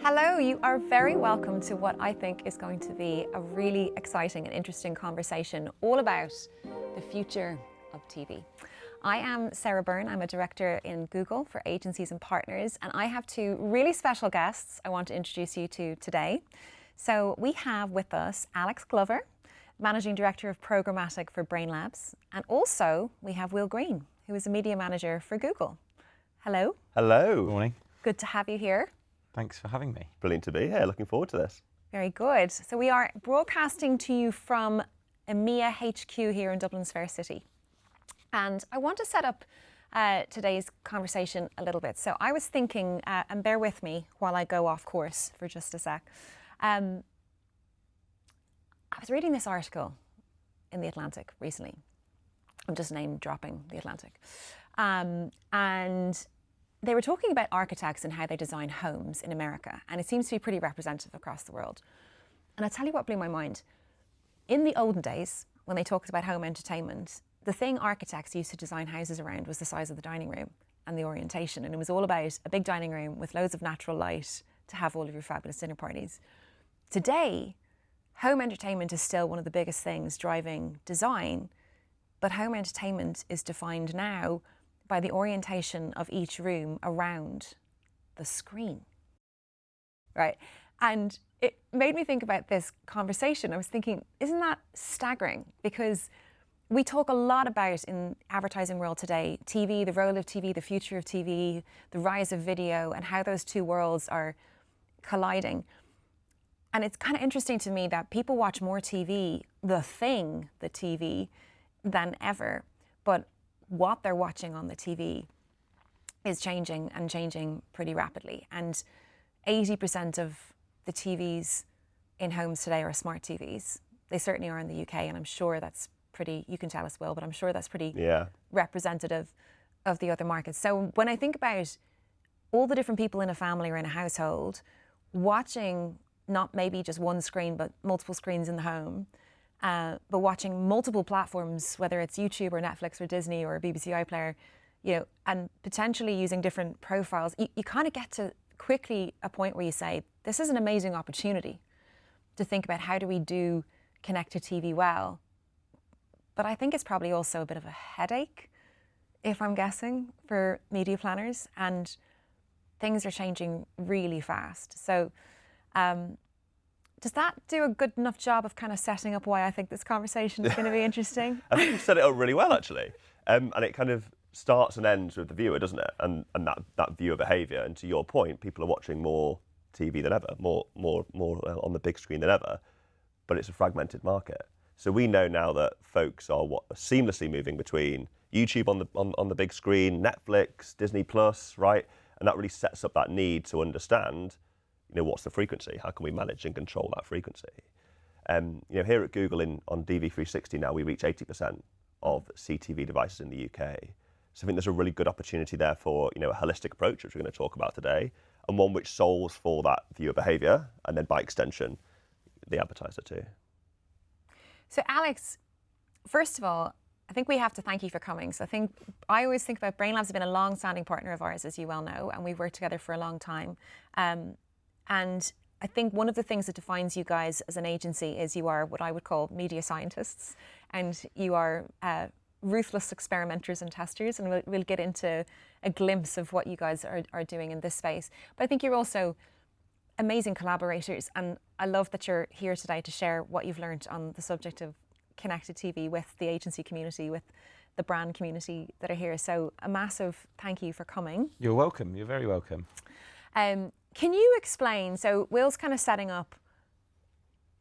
Hello, you are very welcome to what I think is going to be a really exciting and interesting conversation all about the future of TV. I am Sarah Byrne, I'm a director in Google for agencies and partners, and I have two really special guests I want to introduce you to today. So we have with us Alex Glover, Managing Director of Programmatic for Brainlab, and also we have Will Green, who is a media manager for Google. Hello. Hello. Good morning. Good to have you here. Thanks for having me. Brilliant to be here. Looking forward to this. Very good. So we are broadcasting to you from EMEA HQ here in Dublin's Fair City. And I want to set up today's conversation a little bit. So I was thinking, and bear with me while I go off course for just a sec. I was reading this article in The Atlantic recently. I'm just name dropping The Atlantic. And they were talking about architects and how they design homes in America, and it seems to be pretty representative across the world. And I'll tell you what blew my mind. In the olden days, when they talked about home entertainment, the thing architects used to design houses around was the size of the dining room and the orientation, and it was all about a big dining room with loads of natural light to have all of your fabulous dinner parties. Today, home entertainment is still one of the biggest things driving design, but home entertainment is defined now by the orientation of each room around the screen, right? And it made me think about this conversation. I was thinking, isn't that staggering? Because we talk a lot about in advertising world today, TV, the role of TV, the future of TV, the rise of video, and how those two worlds are colliding. And it's kind of interesting to me that people watch more TV, the TV, than ever, but what they're watching on the TV is changing and changing pretty rapidly. And 80% of the TVs in homes today are smart TVs. They certainly are in the UK, and I'm sure that's pretty, you can tell us, Will, but I'm sure that's pretty representative of the other markets. So when I think about all the different people in a family or in a household watching not maybe just one screen, but multiple screens in the home, but watching multiple platforms, whether it's YouTube or Netflix or Disney or BBC iPlayer, you know, and potentially using different profiles, you kind of get to quickly a point where you say, this is an amazing opportunity to think about how do we do connected TV well. But I think it's probably also a bit of a headache, if I'm guessing, for media planners, and things are changing really fast. So, does that do a good enough job of kind of setting up why I think this conversation is going to be interesting? I think you've set it up really well, actually. And it kind of starts and ends with the viewer, doesn't it? And that viewer behaviour. And to your point, people are watching more TV than ever, more on the big screen than ever. But it's a fragmented market. So we know now that folks are seamlessly moving between YouTube on the big screen, Netflix, Disney Plus, right? And that really sets up that need to understand, you know, what's the frequency? How can we manage and control that frequency? You know, here at Google on DV360 now, we reach 80% of CTV devices in the UK. So I think there's a really good opportunity there for, you know, a holistic approach, which we're going to talk about today, and one which solves for that viewer behaviour, and then by extension, the advertiser too. So Alex, first of all, I think we have to thank you for coming. So I always think about Brainlab has been a long-standing partner of ours, as you well know, and we've worked together for a long time. And I think one of the things that defines you guys as an agency is you are what I would call media scientists, and you are ruthless experimenters and testers, and we'll get into a glimpse of what you guys are doing in this space. But I think you're also amazing collaborators, and I love that you're here today to share what you've learned on the subject of connected TV with the agency community, with the brand community that are here. So a massive thank you for coming. You're welcome. You're very welcome. Can you explain, so Will's kind of setting up,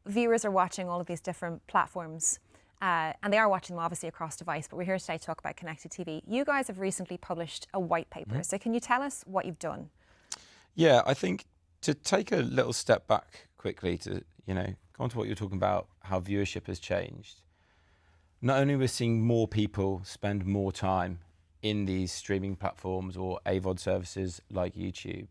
viewers are watching all of these different platforms, and they are watching them obviously across device, but we're here today to talk about connected TV. You guys have recently published a white paper, so can you tell us what you've done? Yeah, I think to take a little step back quickly to, you know, go on to what you're talking about, how viewership has changed. Not only we're seeing more people spend more time in these streaming platforms or AVOD services like YouTube,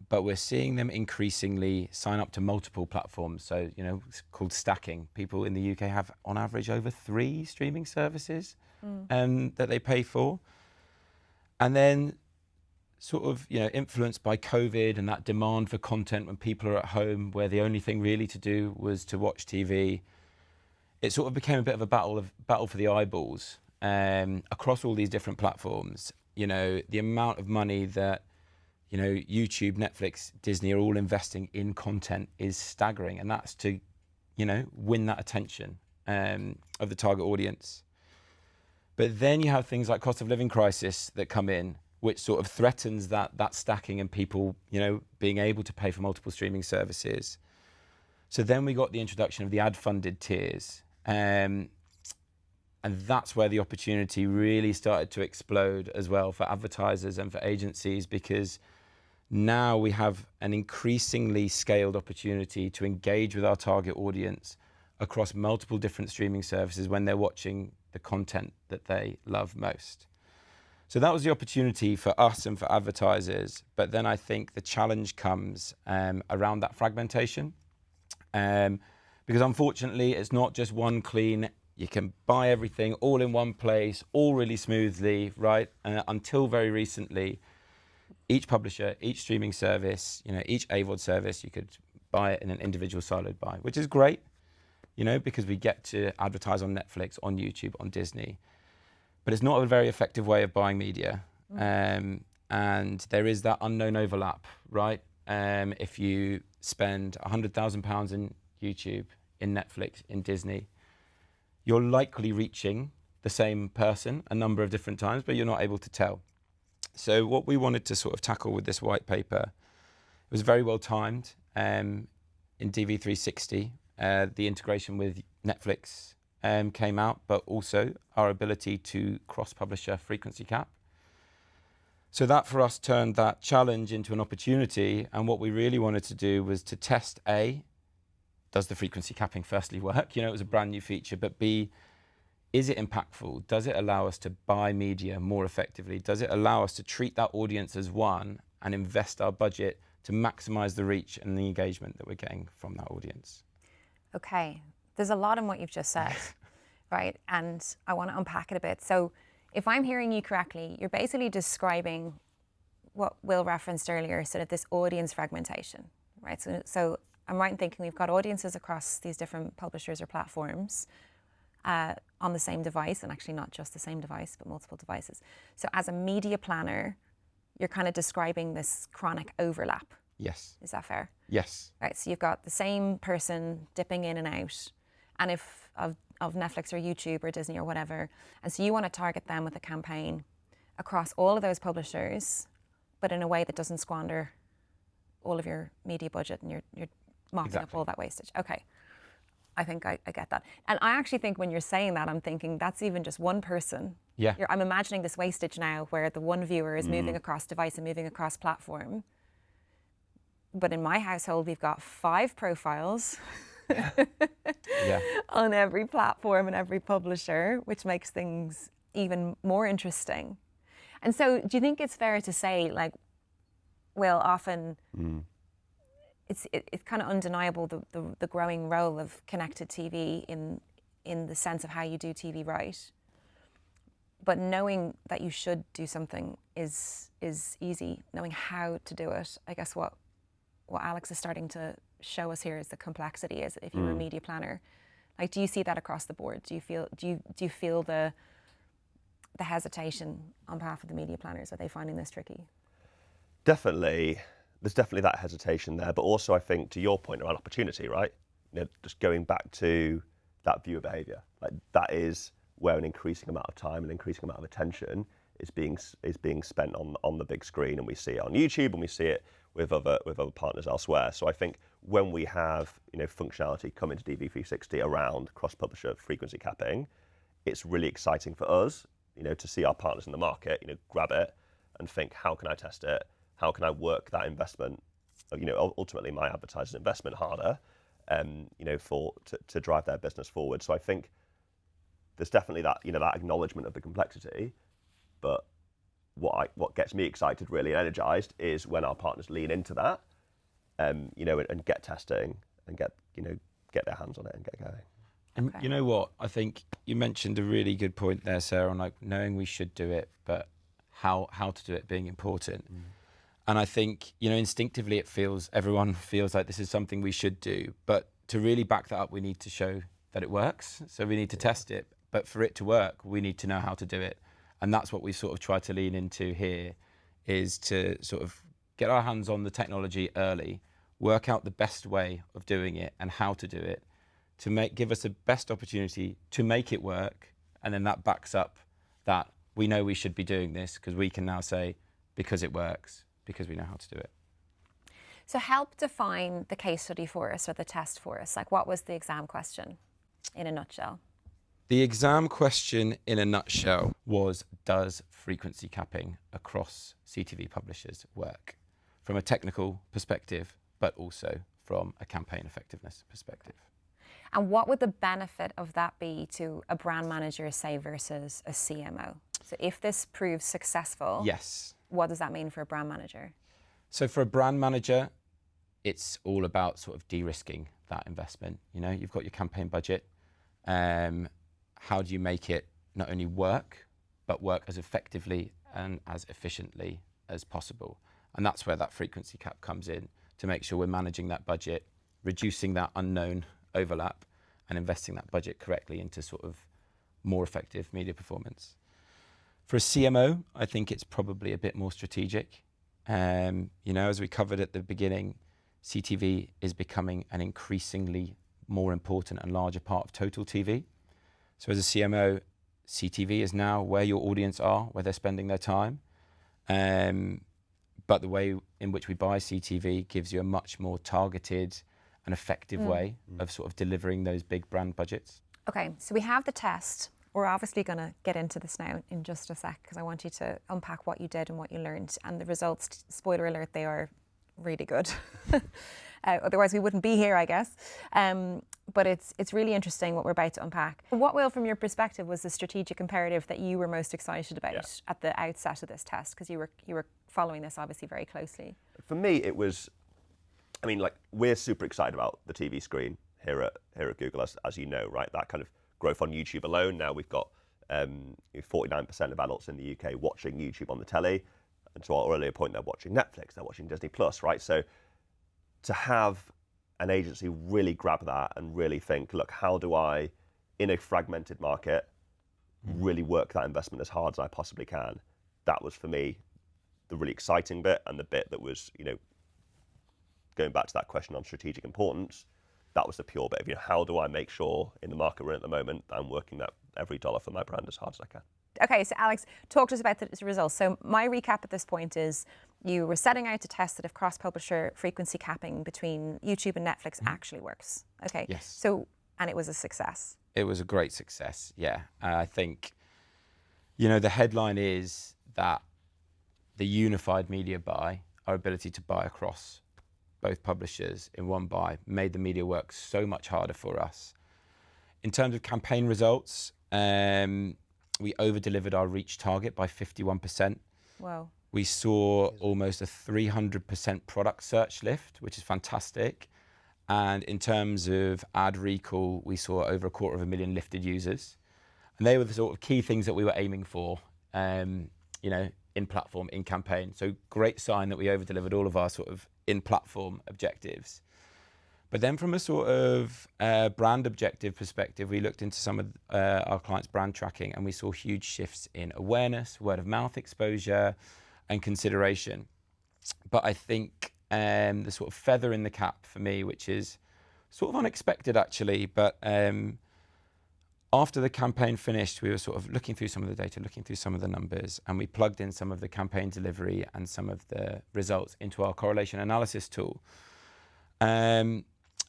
but we're seeing them increasingly sign up to multiple platforms. So, you know, it's called stacking. People in the UK have, on average, over 3 streaming services that they pay for. And then sort of, influenced by COVID and that demand for content when people are at home, where the only thing really to do was to watch TV, it sort of became a bit of a battle for the eyeballs across all these different platforms. The amount of money that YouTube, Netflix, Disney are all investing in content is staggering, and that's to win that attention of the target audience. But then you have things like cost of living crisis that come in, which sort of threatens that stacking and people, being able to pay for multiple streaming services. So then we got the introduction of the ad-funded tiers. And that's where the opportunity really started to explode as well for advertisers and for agencies, because now we have an increasingly scaled opportunity to engage with our target audience across multiple different streaming services when they're watching the content that they love most. So that was the opportunity for us and for advertisers. But then I think the challenge comes around that fragmentation. Because unfortunately, it's not just one clean, you can buy everything all in one place, all really smoothly, right? Until very recently, each publisher, each streaming service, each AVOD service, you could buy it in an individual siloed buy, which is great, because we get to advertise on Netflix, on YouTube, on Disney. But it's not a very effective way of buying media. And there is that unknown overlap, right? If you spend £100,000 in YouTube, in Netflix, in Disney, you're likely reaching the same person a number of different times, but you're not able to tell. So what we wanted to sort of tackle with this white paper, it was very well timed in DV360. The integration with Netflix came out, but also our ability to cross-publisher frequency cap. So that for us turned that challenge into an opportunity, and what we really wanted to do was to test A, does the frequency capping firstly work? It was a brand new feature, but B, is it impactful? Does it allow us to buy media more effectively? Does it allow us to treat that audience as one and invest our budget to maximize the reach and the engagement that we're getting from that audience? Okay, there's a lot in what you've just said, right? And I want to unpack it a bit. So if I'm hearing you correctly, you're basically describing what Will referenced earlier, sort of this audience fragmentation, right? So I'm right in thinking we've got audiences across these different publishers or platforms on the same device, and actually not just the same device, but multiple devices. So as a media planner, you're kind of describing this chronic overlap. Yes. Is that fair? Yes. Right, so you've got the same person dipping in and out, and if of Netflix or YouTube or Disney or whatever, and so you want to target them with a campaign across all of those publishers, but in a way that doesn't squander all of your media budget, and you're mopping up all that wastage. Okay, I think I get that. And I actually think when you're saying that, I'm thinking that's even just one person. Yeah. I'm imagining this wastage now where the one viewer is moving across device and moving across platform. But in my household, we've got 5 profiles on every platform and every publisher, which makes things even more interesting. And so do you think it's fair to say, like, well, often it's kind of undeniable the growing role of connected TV in the sense of how you do TV right. But knowing that you should do something is easy. Knowing how to do it, I guess what Alex is starting to show us here is the complexity is if you're a media planner. Like, do you see that across the board? Do you feel the hesitation on behalf of the media planners? Are they finding this tricky? Definitely. There's definitely that hesitation there, but also I think to your point around opportunity, right? Just going back to that viewer behaviour, like that is where an increasing amount of time and increasing amount of attention is being spent on the big screen, and we see it on YouTube and we see it with other partners elsewhere. So I think when we have functionality come into DV360 around cross-publisher frequency capping, it's really exciting for us, to see our partners in the market, grab it and think, how can I test it? How can I work that investment, ultimately my advertisers' investment harder, to drive their business forward. So I think there's definitely that, that acknowledgement of the complexity, but what gets me excited really and energized is when our partners lean into that, and get testing and get their hands on it and get going. And you know what? I think you mentioned a really good point there, Sarah, on like knowing we should do it, but how to do it being important. And I think, you know, instinctively everyone feels like this is something we should do, but to really back that up, we need to show that it works. So we need to test it, but for it to work, we need to know how to do it. And that's what we sort of try to lean into here, is to sort of get our hands on the technology early, work out the best way of doing it and how to do it, to give us the best opportunity to make it work. And then that backs up that we know we should be doing this, because we can now say, because it works, because we know how to do it. So help define the case study for us, or the test for us. Like, what was the exam question in a nutshell? The exam question in a nutshell was, does frequency capping across CTV publishers work? From a technical perspective, but also from a campaign effectiveness perspective. And what would the benefit of that be to a brand manager, say, versus a CMO? So if this proves successful, yes, what does that mean for a brand manager? So for a brand manager, it's all about sort of de-risking that investment. You know, you've got your campaign budget. How do you make it not only work, but work as effectively and as efficiently as possible? And that's where that frequency cap comes in, to make sure we're managing that budget, reducing that unknown overlap, and investing that budget correctly into sort of more effective media performance. For a CMO, I think it's probably a bit more strategic. You know, as we covered at the beginning, CTV is becoming an increasingly more important and larger part of total TV. So as a CMO, CTV is now where your audience are, where they're spending their time. But the way in which we buy CTV gives you a much more targeted and effective way of sort of delivering those big brand budgets. Okay, so we have the test. We're obviously going to get into this now in just a sec, because I want you to unpack what you did and what you learned. And the results, spoiler alert, they are really good. Otherwise we wouldn't be here, I guess. But it's really interesting what we're about to unpack. What, Will, from your perspective, was the strategic imperative that you were most excited about at the outset of this test? Because you were following this obviously very closely. For me, it was, I mean, like, we're super excited about the TV screen here at Google, as you know, right? That kind of growth on YouTube alone. Now we've got 49% of adults in the UK watching YouTube on the telly. And to our earlier point, they're watching Netflix, they're watching Disney Plus, right? So to have an agency really grab that and really think, look, how do I, in a fragmented market, really work that investment as hard as I possibly can? That was, for me, the really exciting bit, and the bit that was, you know, going back to that question on strategic importance, that was the pure bit of, you know, how do I make sure in the market we're in at the moment that I'm working that every dollar for my brand as hard as I can? Okay, so Alex, talk to us about the results. So my recap at this point is you were setting out to test that if cross-publisher frequency capping between YouTube and Netflix actually works. Okay. Yes. So, and it was a success. It was a great success, yeah. I think, you know, the headline is that the unified media buy, our ability to buy across both publishers in one buy, made the media work so much harder for us. In terms of campaign results, we over-delivered our reach target by 51%. Wow. We saw almost a 300% product search lift, which is fantastic. And in terms of ad recall, we saw over 250,000 lifted users. And they were the sort of key things that we were aiming for, you know, in platform, in campaign. So great sign that we over-delivered all of our sort of in-platform objectives. But then from a sort of brand objective perspective, we looked into some of our clients' brand tracking, and we saw huge shifts in awareness, word of mouth exposure, and consideration. But I think the sort of feather in the cap for me, which is sort of unexpected actually, but after the campaign finished, we were sort of looking through some of the data, looking through some of the numbers, and we plugged in some of the campaign delivery and some of the results into our correlation analysis tool.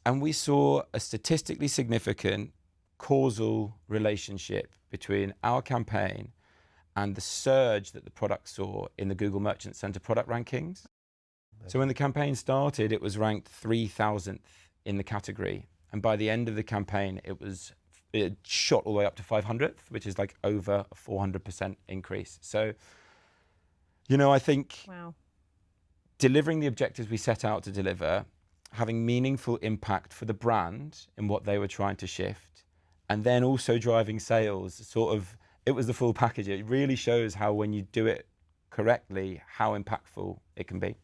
And we saw a statistically significant causal relationship between our campaign and the surge that the product saw in the Google Merchant Center product rankings. So when the campaign started, it was ranked 3,000th in the category. And by the end of the campaign, it shot all the way up to 500th, which is like over a 400% increase. So, you know, I think delivering the objectives we set out to deliver, having meaningful impact for the brand in what they were trying to shift, and then also driving sales, sort of, it was the full package. It really shows how when you do it correctly, how impactful it can be.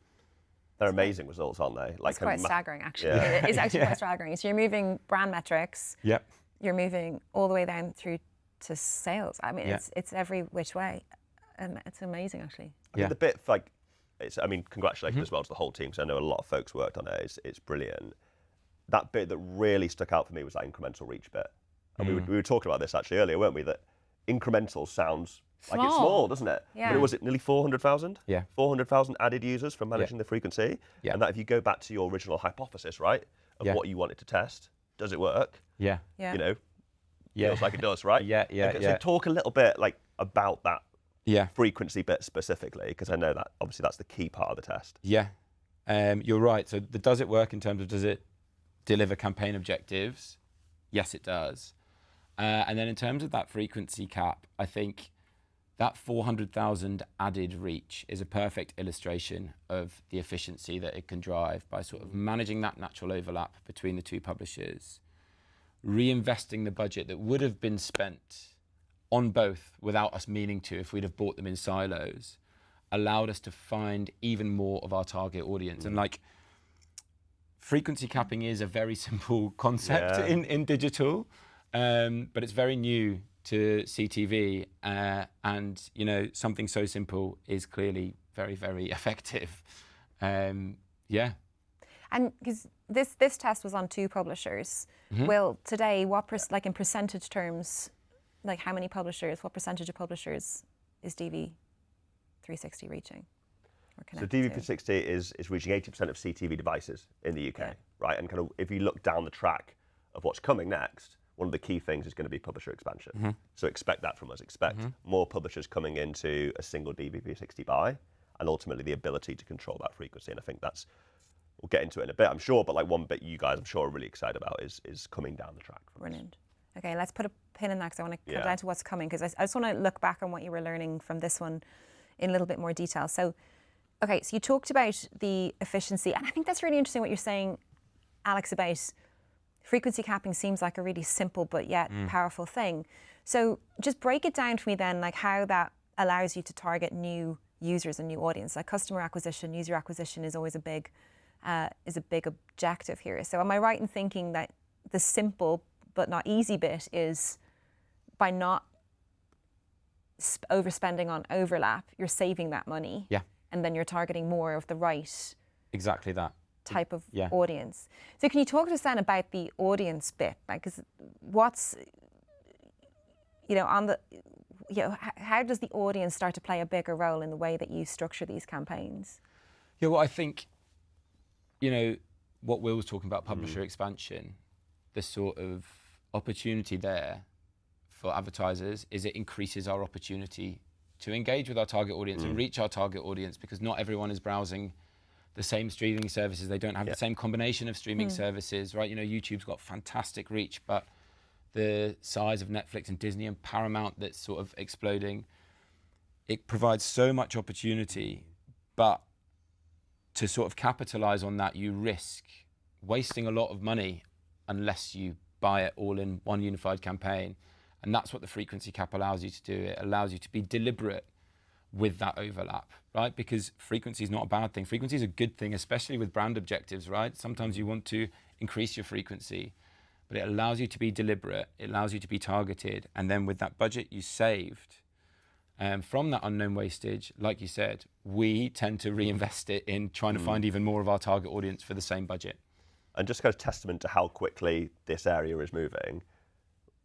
They're amazing results, aren't they? It's quite staggering, actually. Yeah. It is actually quite staggering. So you're moving brand metrics. Yep. You're moving all the way down through to sales. I mean, Yeah. it's every which way. And it's amazing, actually. I mean, the bit like, congratulations as well to the whole team, because I know a lot of folks worked on it. It's brilliant. That bit that really stuck out for me was that incremental reach bit. And we were talking about this actually earlier, weren't we? That incremental sounds like it's small, doesn't it? Yeah. But was it nearly 400,000? Yeah. 400,000 added users from managing the frequency. Yeah. And that if you go back to your original hypothesis, right, of what you wanted to test, does it work? Yeah. Yeah. You know, feels like it does, right? Yeah. So talk a little bit like about that Yeah. frequency bit specifically, because I know that obviously that's the key part of the test. Yeah. You're right. So does it work in terms of, does it deliver campaign objectives? Yes, it does. And then in terms of that frequency cap, I think that 400,000 added reach is a perfect illustration of the efficiency that it can drive by sort of managing that natural overlap between the two publishers, reinvesting the budget that would have been spent on both without us meaning to, if we'd have bought them in silos, allowed us to find even more of our target audience. And like, frequency capping is a very simple concept in digital, but it's very new to CTV, and something so simple is clearly very, very effective. Yeah. And because this test was on 2 publishers, well, today, what in percentage terms, like how many publishers, what percentage of publishers is DV360 reaching? So DV360 is reaching 80% of CTV devices in the UK, right? And kind of if you look down the track of what's coming next, one of the key things is going to be publisher expansion. So expect that from us. Expect more publishers coming into a single DV360 buy, and ultimately the ability to control that frequency. And I think we'll get into it in a bit, I'm sure, but like one bit you guys, I'm sure, are really excited about is coming down the track. Brilliant. Okay, let's put a pin in that because I want to come down to what's coming, because I just want to look back on what you were learning from this one in a little bit more detail. So, okay, so you talked about the efficiency, and I think that's really interesting what you're saying, Alex, about frequency capping seems like a really simple but yet powerful thing. So just break it down for me then, like how that allows you to target new users and new audience. Like customer acquisition, user acquisition is always a big objective here. So am I right in thinking that the simple but not easy bit is by not overspending on overlap, you're saving that money, and then you're targeting more of the right Exactly that. type of audience. So can you talk to us then about the audience bit? Because what's, how does the audience start to play a bigger role in the way that you structure these campaigns? Yeah, well, I think, what Will was talking about, publisher expansion, the sort of opportunity there for advertisers is it increases our opportunity to engage with our target audience and reach our target audience, because not everyone is browsing the same streaming services. They don't have the same combination of streaming services, right? YouTube's got fantastic reach, but the size of Netflix and Disney and Paramount that's sort of exploding, it provides so much opportunity, but to sort of capitalize on that, you risk wasting a lot of money unless you buy it all in one unified campaign. And that's what the frequency cap allows you to do. It allows you to be deliberate with that overlap, right? Because frequency is not a bad thing. Frequency is a good thing, especially with brand objectives, right? Sometimes you want to increase your frequency, but it allows you to be deliberate. It allows you to be targeted. And then with that budget you saved from that unknown wastage, like you said, we tend to reinvest it in trying to find even more of our target audience for the same budget. And just kind of testament to how quickly this area is moving,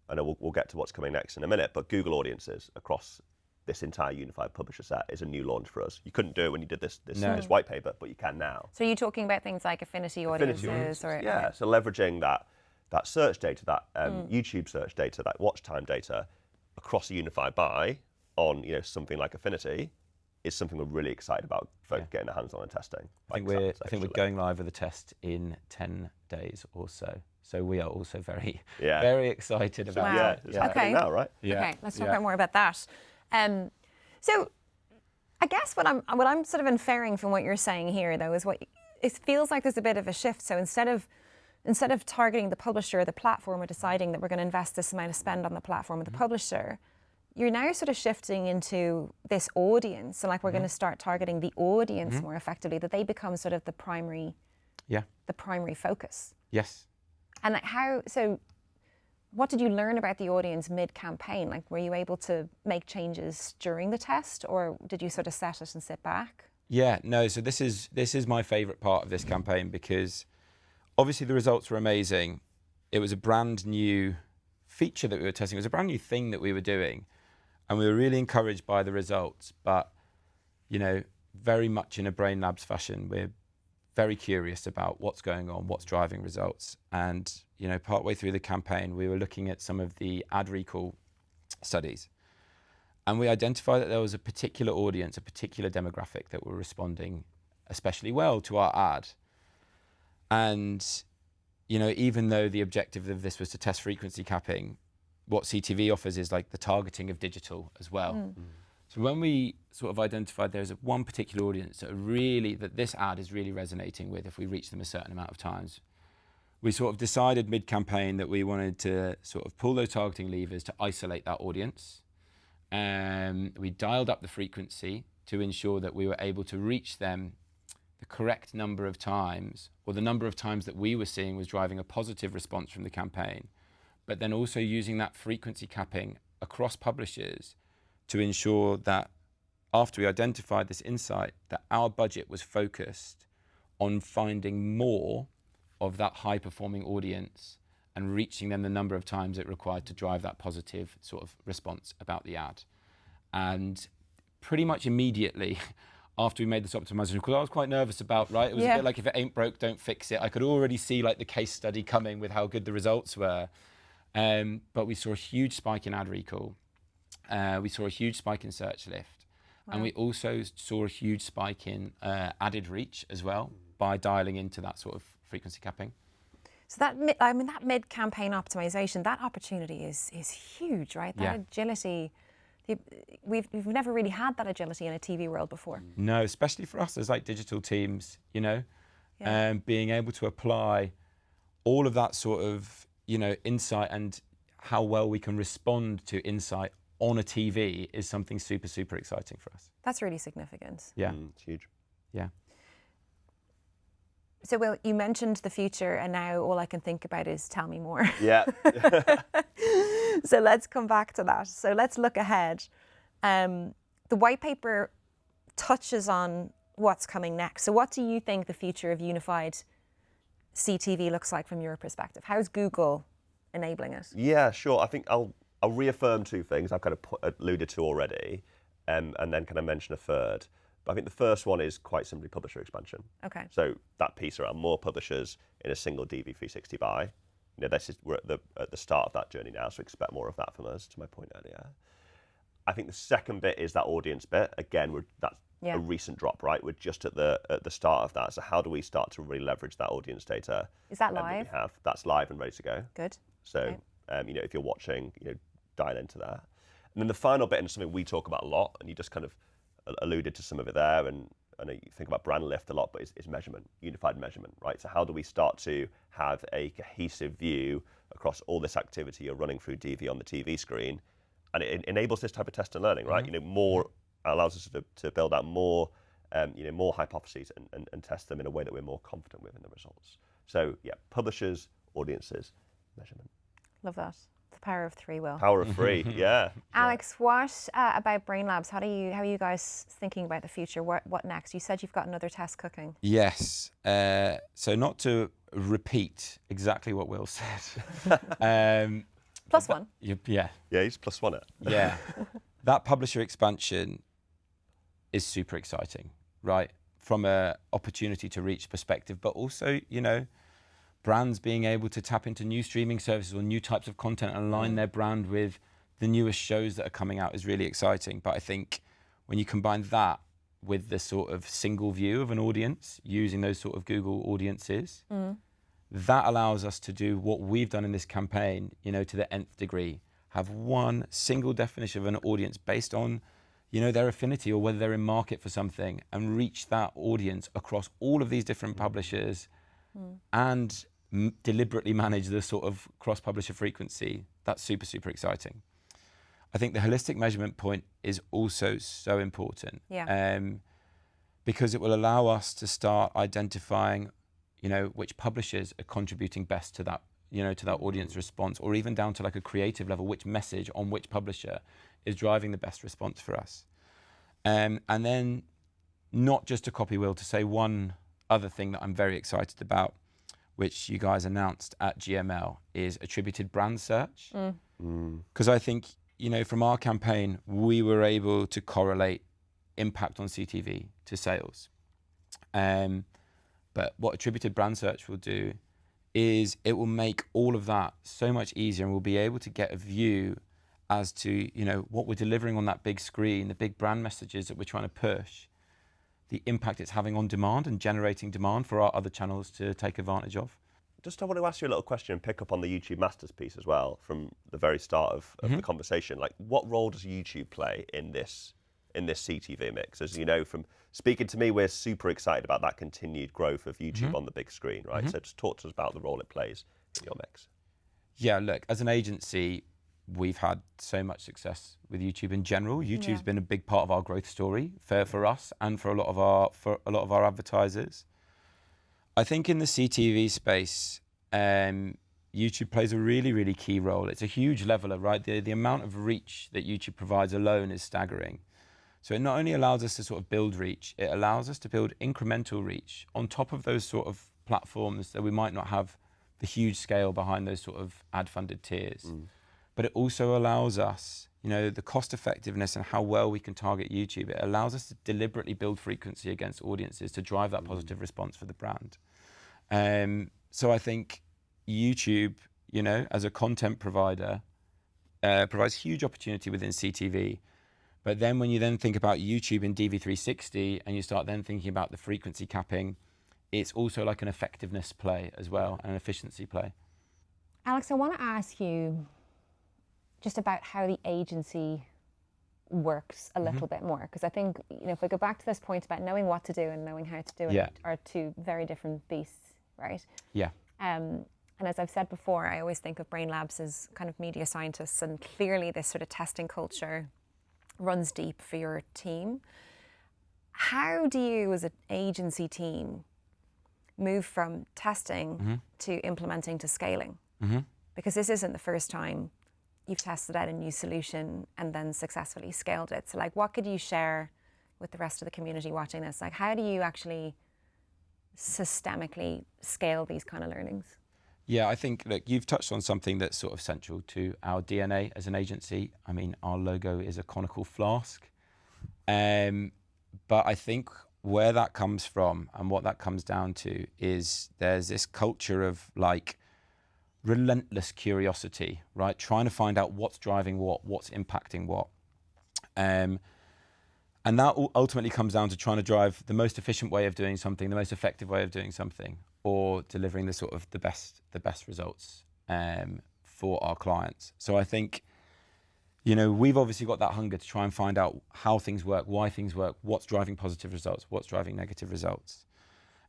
I know we'll get to what's coming next in a minute, but Google Audiences across this entire unified publisher set is a new launch for us. You couldn't do it when you did this white paper, but you can now. So are you talking about things like affinity audiences? So leveraging that search data, that YouTube search data, that watch time data across a unified buy on something like affinity is something we're really excited about for getting our hands on and testing. I think we're going live with a test in 10 days or so. So we are also very, very excited about it. It's happening now, right? Yeah. Okay, let's talk about more about that. So I guess what I'm sort of inferring from what you're saying here, though, is it feels like there's a bit of a shift. So instead of targeting the publisher or the platform or deciding that we're going to invest this amount of spend on the platform or the publisher, you're now sort of shifting into this audience. So like we're going to start targeting the audience more effectively, that they become sort of the primary focus. Yes. And like what did you learn about the audience mid-campaign? Like, were you able to make changes during the test, or did you sort of set it and sit back? Yeah, no, so this is my favourite part of this campaign, because obviously the results were amazing. It was a brand new feature that we were testing. It was a brand new thing that we were doing, and we were really encouraged by the results. But, you know, very much in a Brainlab's fashion, we're very curious about what's going on, what's driving results. And, you know, partway through the campaign, we were looking at some of the ad recall studies. And we identified that there was a particular audience, a particular demographic that were responding especially well to our ad. And, you know, even though the objective of this was to test frequency capping, what CTV offers is like the targeting of digital as well. So when we sort of identified there's one particular audience that this ad is really resonating with if we reach them a certain amount of times, we sort of decided mid-campaign that we wanted to sort of pull those targeting levers to isolate that audience. We dialed up the frequency to ensure that we were able to reach them the correct number of times, or the number of times that we were seeing was driving a positive response from the campaign, but then also using that frequency capping across publishers to ensure that after we identified this insight, that our budget was focused on finding more of that high-performing audience and reaching them the number of times it required to drive that positive sort of response about the ad. And pretty much immediately after we made this optimization, because I was quite nervous about, right? It was a bit like, if it ain't broke, don't fix it. I could already see like the case study coming with how good the results were. But we saw a huge spike in ad recall. We saw a huge spike in search lift. Wow. And we also saw a huge spike in added reach as well by dialing into that sort of frequency capping. So that mid-campaign optimization, that opportunity is huge, right? That agility, we've never really had that agility in a TV world before. No, especially for us as like digital teams, you know, being able to apply all of that sort of, you know, insight and how well we can respond to insight on a TV is something super, super exciting for us. That's really significant. Yeah. It's huge. Yeah. So, Will, you mentioned the future, and now all I can think about is tell me more. Yeah. So let's come back to that. So let's look ahead. The white paper touches on what's coming next. So what do you think the future of unified CTV looks like from your perspective? How's Google enabling it? Yeah, sure. I think I'll reaffirm two things I've kind of alluded to already, and then kind of mention a third. But I think the first one is quite simply publisher expansion. Okay. So that piece around more publishers in a single DV360 buy. You know, we're at the start of that journey now, so expect more of that from us, to my point earlier. I think the second bit is that audience bit. Again, that's a recent drop, right? We're just at the start of that. So how do we start to really leverage that audience data? Is that live? That's live and ready to go. Good. So, you know, if you're watching, you know, dial into that. And then the final bit, and something we talk about a lot, and you just kind of alluded to some of it there, and I know you think about brand lift a lot, but it's measurement, unified measurement, right? So how do we start to have a cohesive view across all this activity you're running through DV on the TV screen? And it enables this type of test and learning, right? You know, more allows us to build out more, you know, more hypotheses and test them in a way that we're more confident with in the results. So yeah, publishers, audiences, measurement. Love that. The power of three, Will. Power of three, yeah. Alex, what about Brainlabs? How are you guys thinking about the future? What next? You said you've got another test cooking. Yes. So not to repeat exactly what Will said. Plus one. Yeah. Yeah, he's plus one it. Yeah. That publisher expansion is super exciting, right? From a opportunity to reach perspective, but also, you know, brands being able to tap into new streaming services or new types of content and align their brand with the newest shows that are coming out is really exciting. But I think when you combine that with the sort of single view of an audience, using those sort of Google audiences, that allows us to do what we've done in this campaign, you know, to the nth degree. Have one single definition of an audience based on, you know, their affinity or whether they're in market for something, and reach that audience across all of these different publishers and deliberately manage the sort of cross-publisher frequency. That's super, super exciting. I think the holistic measurement point is also so important. Yeah. Because it will allow us to start identifying, which publishers are contributing best to that, to that audience response, or even down to like a creative level, which message on which publisher is driving the best response for us. And then not just a copy wheel, to say one other thing that I'm very excited about, which you guys announced at GML, is attributed brand search. Because I think, from our campaign, we were able to correlate impact on CTV to sales. But what attributed brand search will do is it will make all of that so much easier, and we'll be able to get a view as to, what we're delivering on that big screen, the big brand messages that we're trying to push, the impact it's having on demand and generating demand for our other channels to take advantage of. Just I want to ask you a little question and pick up on the YouTube Masters piece as well from the very start of the conversation. Like, what role does YouTube play in this CTV mix? As you know, from speaking to me, we're super excited about that continued growth of YouTube on the big screen, right? So just talk to us about the role it plays in your mix. Yeah, look, as an agency, we've had so much success with YouTube in general. YouTube's been a big part of our growth story for us and for a lot of our advertisers. I think in the CTV space, YouTube plays a really, really key role. It's a huge leveler, right? The amount of reach that YouTube provides alone is staggering. So it not only allows us to sort of build reach, it allows us to build incremental reach on top of those sort of platforms that we might not have the huge scale behind those sort of ad-funded tiers. But it also allows us, the cost effectiveness and how well we can target YouTube. It allows us to deliberately build frequency against audiences to drive that positive response for the brand. So I think YouTube, as a content provider, provides huge opportunity within CTV. But then when you then think about YouTube in DV360 and you start then thinking about the frequency capping, it's also like an effectiveness play as well, and an efficiency play. Alex, I want to ask you just about how the agency works a little bit more, because I think, if we go back to this point about knowing what to do and knowing how to do it are two very different beasts, right? Yeah. And as I've said before, I always think of Brainlabs as kind of media scientists, and clearly this sort of testing culture runs deep for your team. How do you, as an agency team, move from testing to implementing to scaling? Because this isn't the first time you've tested out a new solution and then successfully scaled it. So like, what could you share with the rest of the community watching this? Like, how do you actually systemically scale these kind of learnings? Yeah, I think, look, you've touched on something that's sort of central to our DNA as an agency. I mean, our logo is a conical flask. But I think where that comes from and what that comes down to is there's this culture of like relentless curiosity, right? Trying to find out what's driving what's impacting what. And that ultimately comes down to trying to drive the most efficient way of doing something, the most effective way of doing something, or delivering the sort of the best results for our clients. So I think, we've obviously got that hunger to try and find out how things work, why things work, what's driving positive results, what's driving negative results.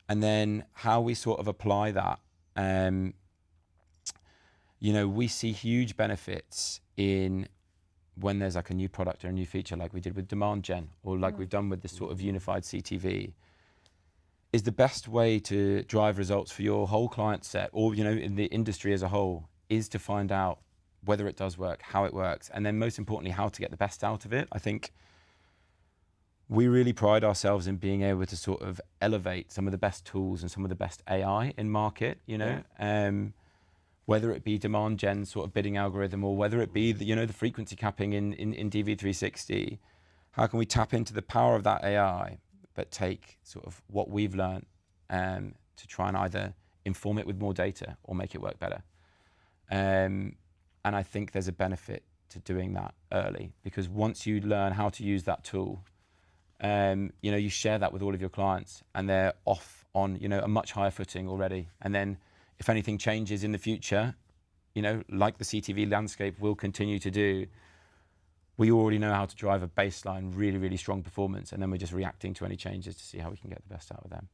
And then how we sort of apply that. We see huge benefits in when there's like a new product or a new feature, like we did with demand gen, or like we've done with this sort of unified CTV, is the best way to drive results for your whole client set, or in the industry as a whole, is to find out whether it does work, how it works, and then most importantly, how to get the best out of it. I think we really pride ourselves in being able to sort of elevate some of the best tools and some of the best AI in market, whether it be demand gen sort of bidding algorithm, or whether it be the frequency capping in DV360. How can we tap into the power of that AI, but take sort of what we've learned to try and either inform it with more data or make it work better? And I think there's a benefit to doing that early, because once you learn how to use that tool, you share that with all of your clients, and they're off on a much higher footing already. And then if anything changes in the future, like the CTV landscape will continue to do, we already know how to drive a baseline, really, really strong performance, and then we're just reacting to any changes to see how we can get the best out of them.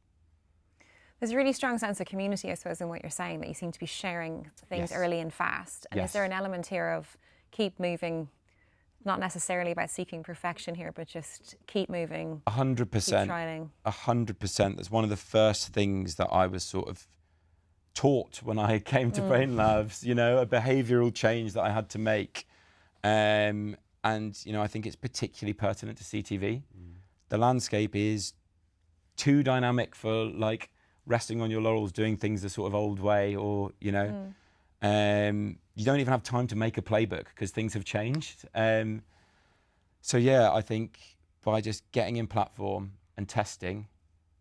There's a really strong sense of community, I suppose, in what you're saying, that you seem to be sharing things early and fast. And is there an element here of keep moving, not necessarily about seeking perfection here, but just keep moving, 100%. keep trying. 100%. That's one of the first things that I was sort of taught when I came to Brainlabs, you know, a behavioural change that I had to make. And, you know, I think it's particularly pertinent to CTV. The landscape is too dynamic for like resting on your laurels, doing things the sort of old way, or, you know, you don't even have time to make a playbook because things have changed. So yeah, I think by just getting in platform and testing,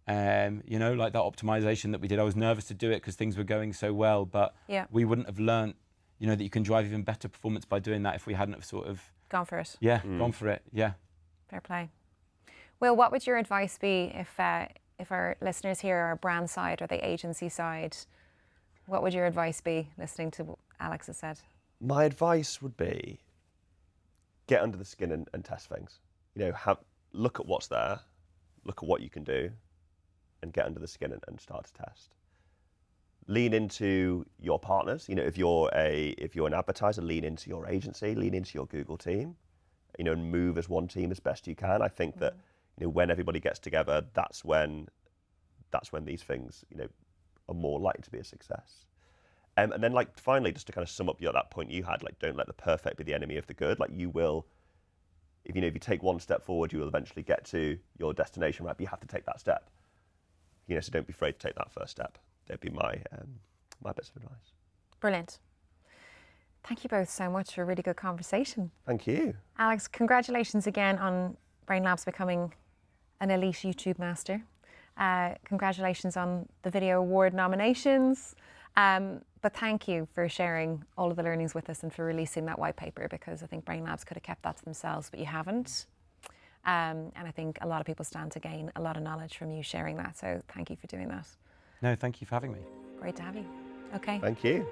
you know, like that optimization that we did, I was nervous to do it because things were going so well, but we wouldn't have learnt, you know, that you can drive even better performance by doing that if we hadn't have sort of Gone for it. Yeah, gone for it. Yeah. Fair play. Will, what would your advice be if our listeners here are brand side or the agency side? What would your advice be, listening to what Alex has said? My advice would be get under the skin and test things. You know, look at what's there, look at what you can do, and get under the skin and start to test. Lean into your partners. You know, if you're an advertiser, lean into your agency, lean into your Google team, you know, and move as one team as best you can. I think that, you know, when everybody gets together, that's when these things, you know, are more likely to be a success. And then, like, finally, just to kind of sum up that point you had, like, don't let the perfect be the enemy of the good. Like, you will, if you take one step forward, you will eventually get to your destination, right? But you have to take that step. You know, so don't be afraid to take that first step. That'd be my bits of advice. Brilliant. Thank you both so much for a really good conversation. Thank you. Alex, congratulations again on Brainlabs becoming an elite YouTube master. Congratulations on the Video Award nominations. But thank you for sharing all of the learnings with us and for releasing that white paper, because I think Brainlabs could have kept that to themselves, but you haven't. And I think a lot of people stand to gain a lot of knowledge from you sharing that. So thank you for doing that. No, thank you for having me. Great to have you. Okay. Thank you.